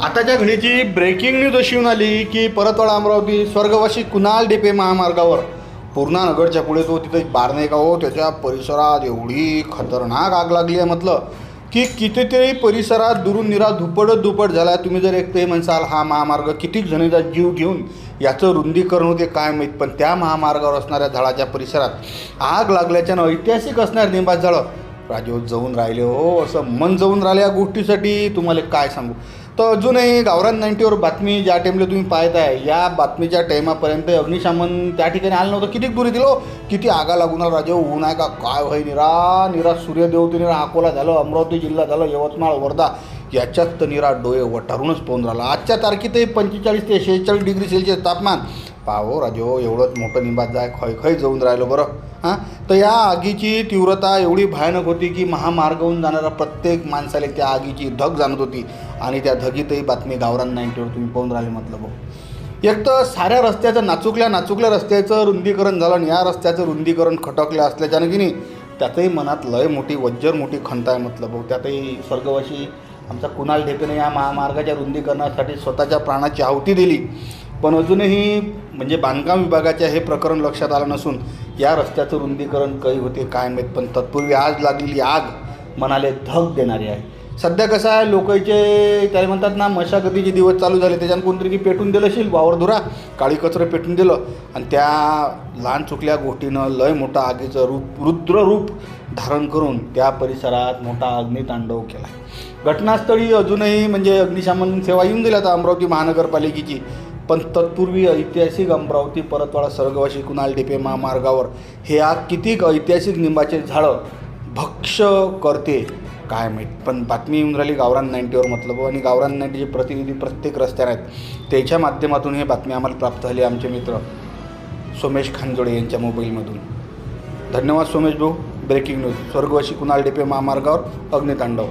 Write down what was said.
आताच्या घडीची breaking news अशी येऊन आली की परतवाडा अमरावती स्वर्गवासी कुणाल डेपे महामार्गावर पूर्णा नगरच्या पुढे तो तिथे एक बारणे गाव त्याच्या परिसरात एवढी खतरनाक आग लागली आहे म्हटलं की कितीतरी परिसरात दुरून निरा दुपट झाला. तुम्ही जर एक ते म्हणसाल हा महामार्ग किती जणीचा जीव घेऊन याचं रुंदीकरण होते काय माहीत, पण त्या महामार्गावर असणाऱ्या झाडाच्या परिसरात आग लागल्याच्यानं ऐतिहासिक असणारे निंबाच झाडं राजेहो जाऊन राहिले हो. असं मन जाऊन राहिलं या गोष्टीसाठी तुम्हाला काय सांगू. तर अजूनही गावरान 90वर बातमी ज्या टाईमला तुम्ही पाहत आहे या बातमीच्या टाईमापर्यंत अग्निशमन त्या ठिकाणी आलं नव्हतं. किती दुरी दिलो, किती आगा लागून राजे ऊन आहे का काय होई निरा सूर्यदेव तर निरा अकोला झालं, अमरावती जिल्हा झालं, यवतमाळ, वर्धा याच्यात तर निरा डोळे वटारूनच पाहून राहिला. आजच्या तारखेतही 45 ते 46 डिग्री सेल्सिअस तापमान पाहो राजे हो. एवढंच मोठं निंबात जाय खय जाऊन राहिलं बरं. हां, तर या आगीची तीव्रता एवढी भयानक होती की महामार्गावरून जाणारा प्रत्येक माणसाला त्या आगीची धग जाणत होती आणि त्या धगीतही बातमी गावरान 90वर तुम्ही पाहून राहिले म्हटलं बघ. एक तर साऱ्या रस्त्याचं नाचुकल्या रस्त्याचं रुंदीकरण झालं आणि या रस्त्याचं रुंदीकरण खटकलं असल्याच्यानं की नाही त्यातही मनात लय मोठी वज्जर मोठी खंत आहे म्हटलं बघ. त्यातही स्वर्गवासी आमचा कुणाल डेपेने या महामार्गाच्या रुंदीकरणासाठी स्वतःच्या प्राणाची आहुती दिली, पण अजूनही म्हणजे बांधकाम विभागाच्या हे प्रकरण लक्षात आलं नसून या रस्त्याचं रुंदीकरण काही होते काय माहीत. पण तत्पूर्वी आज लागलेली आग मनाले धग देणारी आहे. सध्या कसं आहे लोकांचे त्याला म्हणतात ना मशागतीचे दिवस चालू झाले, त्याच्यानं कोणतरी की पेटून दिलं असेल वावरधुरा काळी कचरं पेटून दिलं आणि त्या लहान चुकल्या गोष्टीनं लय मोठा आगीचं रुद्ररूप धारण करून त्या परिसरात मोठा अग्नितांडव केला. घटनास्थळी अजूनही म्हणजे अग्निशमन सेवा येऊन दिल्या तर अमरावती महानगरपालिकेची, पण तत्पूर्वी ऐतिहासिक अमरावती परतवाडा स्वर्गवासी कुणाल डेपे महामार्गावर हे आग किती ऐतिहासिक निंबाचे झाडं भक्ष करते काय माहीत. पण बातमी येऊन राहिली गावरान 90वर मतलब आणि गावरान 90चे प्रतिनिधी प्रत्येक रस्त्यावर आहेत. त्याच्या माध्यमातून ही बातमी आम्हाला प्राप्त झाली आमचे मित्र सोमेश खानजोडे यांच्या मोबाईलमधून. धन्यवाद सोमेश भाऊ. ब्रेकिंग न्यूज स्वर्गवासी कुणाल डेपे महामार्गावर अग्नितांडव.